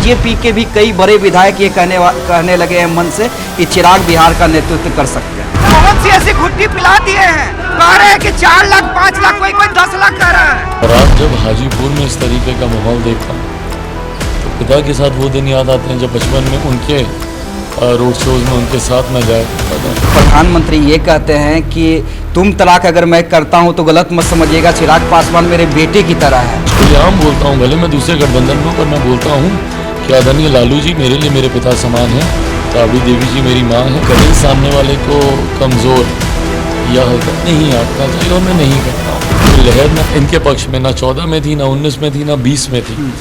BJP के भी कई बड़े विधायक ये कहने लगे हैं मन से कि चिराग बिहार का नेतृत्व कर सकते हैं। बहुत सी ऐसी घुट्टी पिला दिए हैं, कह रहे हैं कि 4 लाख 5 लाख कोई 10 लाख कह रहा है। और आज जब हाजीपुर में इस तरीके का माहौल देखता हूँ तो पिता के साथ वो दिन याद आते हैं जब बचपन में उनके रोड शोज में उनके साथ मैं जाया करता था। प्रधानमंत्री ये कहते हैं कि तुम तलाक अगर मैं करता हूँ तो गलत मत समझिएगा, चिराग पासवान मेरे बेटे की तरह है। खुलेआम बोलता हूँ, भले मैं दूसरे गठबंधन में, पर मैं बोलता हूँ कि आदरणीय लालू जी मेरे लिए मेरे पिता समान हैं, राबड़ी देवी जी मेरी माँ है। कभी सामने वाले को कमज़ोर या हरकत नहीं आंकना चाहिए और मैं नहीं करता हूँ। लहर न इनके पक्ष में ना 14 में थी, ना 19 में थी, ना 20 में थी,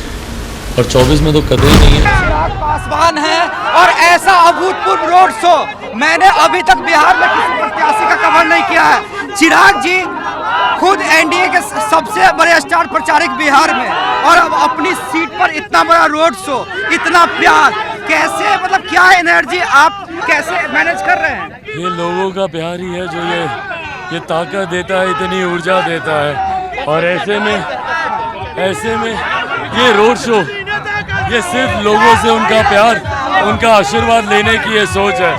और 24 में तो कतई नहीं है। चिराग पासवान है और ऐसा अभूतपूर्व रोड शो मैंने अभी तक बिहार में किसी प्रत्याशी का कवर नहीं किया है। चिराग जी खुद एनडीए के सबसे बड़े स्टार प्रचारक बिहार में, और अब अपनी सीट पर इतना बड़ा रोड शो, इतना प्यार, कैसे, मतलब क्या एनर्जी आप कैसे मैनेज कर रहे हैं? ये लोगों का प्यार ही है जो ये ताकत देता है, इतनी ऊर्जा देता है। और ऐसे में ये रोड शो, ये सिर्फ लोगों से उनका प्यार, उनका आशीर्वाद लेने की ये सोच है।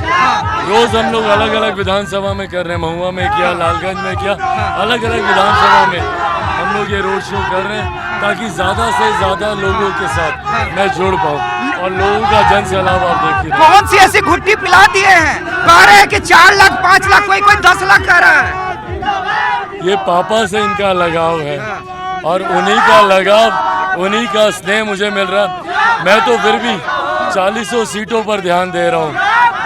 रोज हम लोग अलग अलग विधानसभा में कर रहे हैं, महुआ में किया, लालगंज में किया, अलग अलग विधानसभा में हम लोग ये रोड शो कर रहे हैं ताकि ज़्यादा से ज़्यादा लोगों के साथ मैं जुड़ पाऊँ और लोगों का जन सैलाब आप देखिए। बहुत सी ऐसी घुट्टी पिला दिए हैं, कह रहे हैं कि 4 लाख 5 लाख कोई 10 लाख कह रहा है। ये पापा से इनका लगाव है और उन्हीं का लगाव, उन्हीं का स्नेह मुझे मिल रहा। मैं तो फिर भी 40 सीटों पर ध्यान दे रहा हूँ,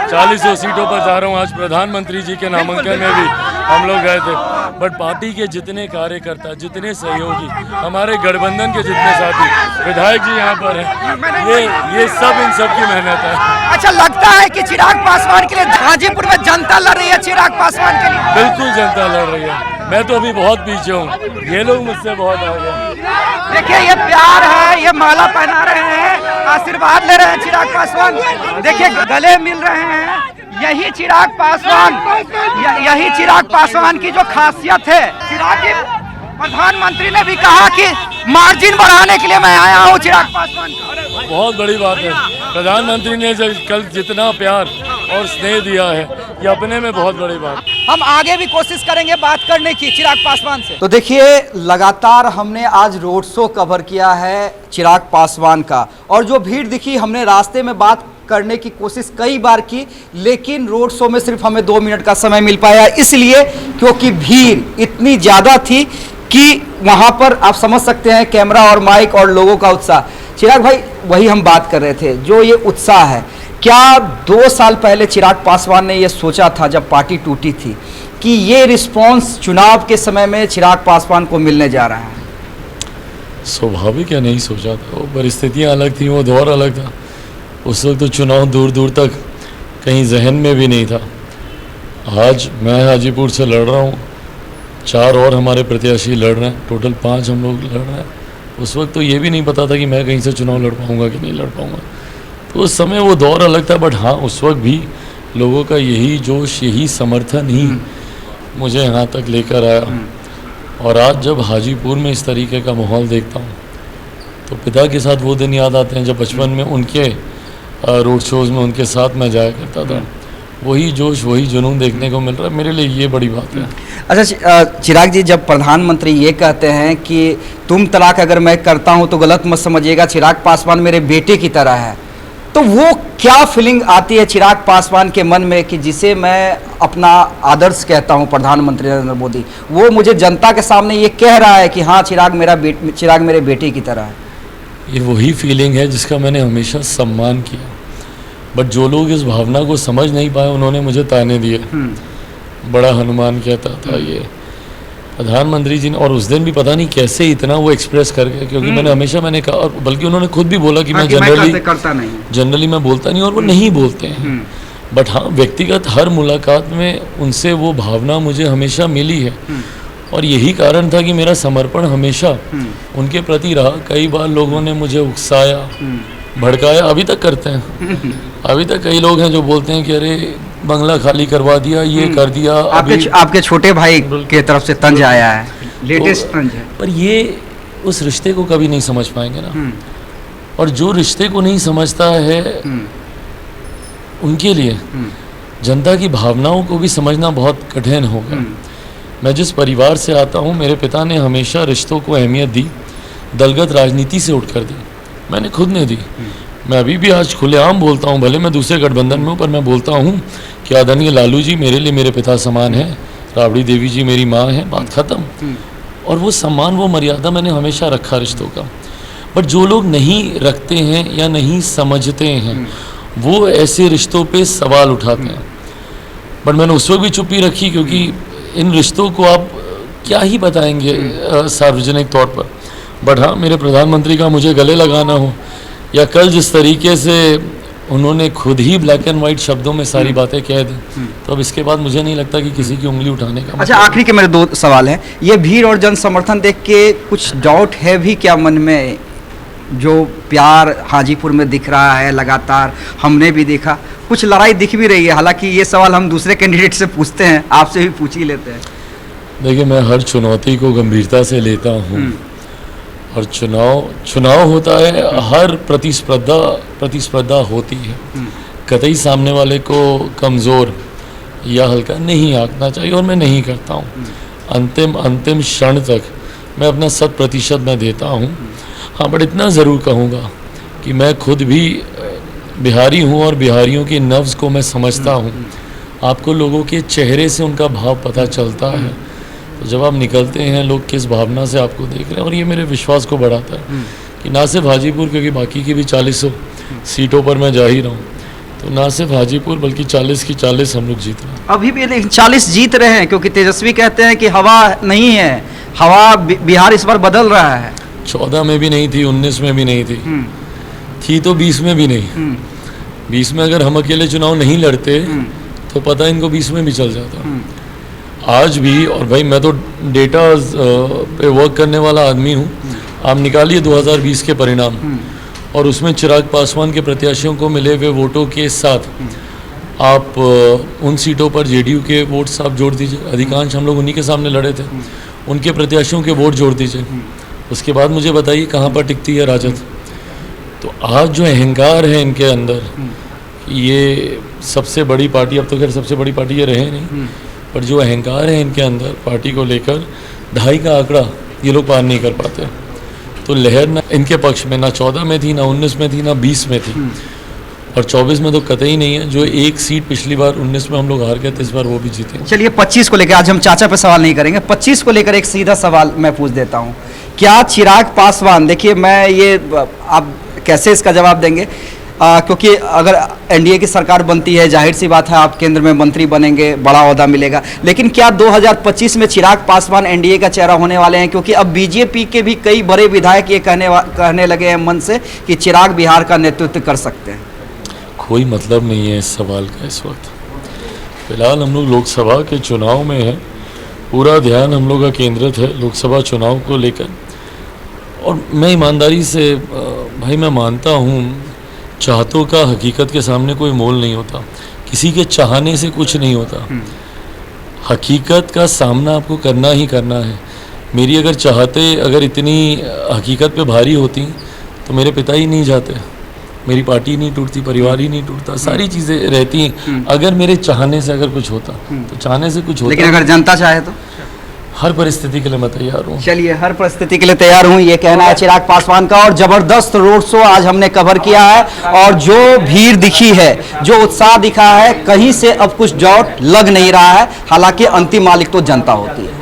40 सीटों पर जा रहा हूँ। आज प्रधानमंत्री जी के नामांकन में भी हम लोग गए थे, बट पार्टी के जितने कार्यकर्ता, जितने सहयोगी, हमारे गठबंधन के जितने साथी विधायक जी यहाँ पर हैं, ये सब इन सब की मेहनत है। अच्छा, लगता है कि चिराग पासवान के लिए हाजीपुर में जनता लड़ रही है? चिराग पासवान के लिए बिल्कुल जनता लड़ रही है। मैं तो अभी बहुत पीछे हूँ, ये लोग मुझसे बहुत आगे। देखिए ये प्यार है, ये माला पहना रहे हैं, आशीर्वाद ले रहे हैं चिराग पासवान। देखिए गले मिल रहे हैं, यही चिराग पासवान की जो खासियत है। चिराग जी, प्रधानमंत्री ने भी कहा कि मार्जिन बढ़ाने के लिए मैं आया हूँ चिराग पासवान का। बहुत बड़ी बात है, प्रधानमंत्री ने कल जितना प्यार और स्नेह दिया है, ये अपने में बहुत बड़ी बात। हम आगे भी कोशिश करेंगे बात करने की चिराग पासवान से। तो देखिए लगातार हमने आज रोड शो कवर किया है चिराग पासवान का, और जो भीड़ दिखी, हमने रास्ते में बात करने की कोशिश कई बार की, लेकिन रोड शो में सिर्फ हमें 2 मिनट का समय मिल पाया, इसलिए क्योंकि भीड़ इतनी ज़्यादा थी कि वहाँ पर आप समझ सकते हैं कैमरा और माइक और लोगों का उत्साह। चिराग भाई, वही हम बात कर रहे थे, जो ये उत्साह है, क्या 2 साल पहले चिराग पासवान ने ये सोचा था जब पार्टी टूटी थी कि ये रिस्पांस चुनाव के समय में चिराग पासवान को मिलने जा रहा है? स्वाभाविक है, नहीं सोचा था। वो परिस्थितियाँ अलग थी, वो दौर अलग था। उस वक्त तो चुनाव दूर दूर तक कहीं जहन में भी नहीं था। आज मैं हाजीपुर से लड़ रहा हूँ, 4 और हमारे प्रत्याशी लड़ रहे हैं, टोटल 5 हम लोग लड़ रहे हैं। उस वक्त तो ये भी नहीं पता था कि मैं कहीं से चुनाव लड़ पाऊँगा कि नहीं लड़ पाऊँगा। तो उस समय वो दौर अलग था, बट हाँ, उस वक्त भी लोगों का यही जोश, यही समर्थन ही मुझे यहाँ तक लेकर आया। और आज जब हाजीपुर में इस तरीके का माहौल देखता हूँ तो पिता के साथ वो दिन याद आते हैं जब बचपन में उनके रोड शोज़ में उनके साथ मैं जाया करता था। वही जोश, वही जुनून देखने को मिल रहा है, मेरे लिए ये बड़ी बात है। अच्छा चिराग जी, जब प्रधानमंत्री ये कहते हैं कि तुम तलाक अगर मैं करता हूँ तो गलत मत समझिएगा, चिराग पासवान मेरे बेटे की तरह है, तो वो क्या फीलिंग आती है चिराग पासवान के मन में कि जिसे मैं अपना आदर्श कहता हूं, प्रधानमंत्री नरेंद्र मोदी, वो मुझे जनता के सामने ये कह रहा है कि हाँ चिराग मेरे बेटे की तरह है? ये वही फीलिंग है जिसका मैंने हमेशा सम्मान किया, बट जो लोग इस भावना को समझ नहीं पाए उन्होंने मुझे ताने दिए। बड़ा हनुमान कहता था ये प्रधानमंत्री जी ने, और उस दिन भी पता नहीं कैसे इतना वो एक्सप्रेस कर गए, क्योंकि मैंने कहा, और बल्कि उन्होंने खुद भी बोला कि मैं जनरली मैं बोलता नहीं, और वो नहीं बोलते हैं। बट हाँ, व्यक्तिगत हर मुलाकात में उनसे वो भावना मुझे हमेशा मिली है, और यही कारण था कि मेरा समर्पण हमेशा उनके प्रति रहा। कई बार लोगों ने मुझे उकसाया, भड़काया, अभी तक करते हैं। अभी तक कई लोग हैं जो बोलते हैं कि अरे बंगला खाली करवा दिया, ये कर दिया। आपके छोटे भाई के तरफ से तंज आया है, लेटेस्ट तंज है। पर ये उस रिश्ते को कभी नहीं समझ पाएंगे ना। और जो रिश्ते को नहीं समझता है उनके लिए जनता की भावनाओं को भी समझना बहुत कठिन होगा। मैं जिस परिवार से आता हूँ, मेरे पिता ने हमेशा रिश्तों को अहमियत दी, दलगत राजनीति से उठकर दी, मैंने खुद ने दी। मैं अभी भी आज खुलेआम बोलता हूँ, भले मैं दूसरे गठबंधन में हूँ, पर मैं बोलता हूँ कि आदरणीय लालू जी मेरे लिए मेरे पिता समान है, राबड़ी देवी जी मेरी माँ है, बात ख़त्म। और वो सम्मान, वो मर्यादा मैंने हमेशा रखा रिश्तों का। बट जो लोग नहीं रखते हैं या नहीं समझते हैं वो ऐसे रिश्तों पे सवाल उठाते हैं। बट मैंने उस वक्त भी चुप्पी रखी, क्योंकि इन रिश्तों को आप क्या ही बताएंगे सार्वजनिक तौर पर। बट हाँ, मेरे प्रधानमंत्री का मुझे गले लगाना हो, या कल जिस तरीके से उन्होंने खुद ही ब्लैक एंड वाइट शब्दों में सारी बातें कह दी, तो अब इसके बाद मुझे नहीं लगता कि किसी की उंगली उठाने का। अच्छा, आखिरी के मेरे 2 सवाल हैं। ये भीड़ और जन समर्थन देख के कुछ डाउट है भी क्या मन में? जो प्यार हाजीपुर में दिख रहा है लगातार, हमने भी देखा, कुछ लड़ाई दिख भी रही है। हालांकि ये सवाल हम दूसरे कैंडिडेट से पूछते हैं, आपसे भी पूछ ही लेते हैं। देखिए, मैं हर चुनौती को गंभीरता से लेता हूँ, और चुनाव होता है, हर प्रतिस्पर्धा होती है। कतई सामने वाले को कमज़ोर या हल्का नहीं आंकना चाहिए, और मैं नहीं करता हूँ। अंतिम क्षण तक मैं अपना 100% मैं देता हूँ। हाँ, बट इतना ज़रूर कहूँगा कि मैं खुद भी बिहारी हूँ, और बिहारियों की नब्ज़ को मैं समझता हूँ। आपको लोगों के चेहरे से उनका भाव पता चलता है, तो जब आप निकलते हैं लोग किस भावना से आपको देख रहे हैं, और ये मेरे विश्वास को बढ़ाता है कि ना सिर्फ हाजीपुर, क्योंकि बाकी की भी 40 सीटों पर मैं जा ही रहा हूँ, तो ना सिर्फ हाजीपुर बल्कि 40 की 40 हम लोग जीत रहे हैं। अभी भी 40 जीत रहे हैं, क्योंकि तेजस्वी कहते हैं कि हवा नहीं है, हवा बिहार इस बार बदल रहा है। 14 में भी नहीं थी, 19 में भी नहीं थी तो 20 में भी नहीं। 20 में अगर हम अकेले चुनाव नहीं लड़ते तो पता इनको 20 में भी चल जाता। आज भी, और भाई मैं तो डेटा पे वर्क करने वाला आदमी हूँ, आप निकालिए 2020 के परिणाम, और उसमें चिराग पासवान के प्रत्याशियों को मिले हुए वोटों के साथ आप उन सीटों पर जेडीयू के वोट्स आप जोड़ दीजिए, अधिकांश हम लोग उन्हीं के सामने लड़े थे, उनके प्रत्याशियों के वोट जोड़ दीजिए, उसके बाद मुझे बताइए कहाँ पर टिकती है राजद। तो आज जो अहंकार है इनके अंदर, ये सबसे बड़ी पार्टी, अब तो खैर सबसे बड़ी पार्टी ये रहे नहीं, पर जो अहंकार है इनके अंदर पार्टी को लेकर, 2.5 का आंकड़ा ये लोग पार नहीं कर पाते। तो लहर ना इनके पक्ष में, ना 14 में थी, ना 19 में थी, ना 20 में थी, और 24 में तो कतई नहीं है। जो एक सीट पिछली बार 19 में हम लोग हार गए थे, इस बार वो भी जीते। चलिए 25 को लेकर, आज हम चाचा पे सवाल नहीं करेंगे, 25 को लेकर एक सीधा सवाल मैं पूछ देता हूँ। क्या चिराग पासवान, देखिए मैं ये, आप कैसे इसका जवाब देंगे, क्योंकि अगर एनडीए की सरकार बनती है, जाहिर सी बात है आप केंद्र में मंत्री बनेंगे, बड़ा ओहदा मिलेगा, लेकिन क्या 2025 में चिराग पासवान एनडीए का चेहरा होने वाले हैं? क्योंकि अब बीजेपी के भी कई बड़े विधायक ये कहने लगे हैं मन से कि चिराग बिहार का नेतृत्व कर सकते हैं। कोई मतलब नहीं है इस सवाल का इस वक्त। फिलहाल हम लोग लोकसभा के चुनाव में हैं, पूरा ध्यान हम लोग का केंद्रित है लोकसभा चुनाव को लेकर। और मैं ईमानदारी से भाई मैं मानता हूँ, चाहतों का हकीकत के सामने कोई मोल नहीं होता, किसी के चाहने से कुछ नहीं होता। हकीकत का सामना आपको करना ही करना है। मेरी अगर चाहते अगर इतनी हकीकत पे भारी होती तो मेरे पिता ही नहीं जाते, मेरी पार्टी नहीं टूटती, परिवार ही नहीं टूटता, सारी चीज़ें रहती। अगर मेरे चाहने से अगर कुछ होता तो चाहने से कुछ होता, लेकिन अगर जनता चाहे तो हर परिस्थिति के लिए मैं तैयार हूँ। चलिए, हर परिस्थिति के लिए तैयार हूँ, ये कहना है चिराग पासवान का। और जबरदस्त रोड शो आज हमने कवर किया है, और जो भीड़ दिखी है, जो उत्साह दिखा है, कहीं से अब कुछ डाउट लग नहीं रहा है। हालांकि अंतिम मालिक तो जनता होती है।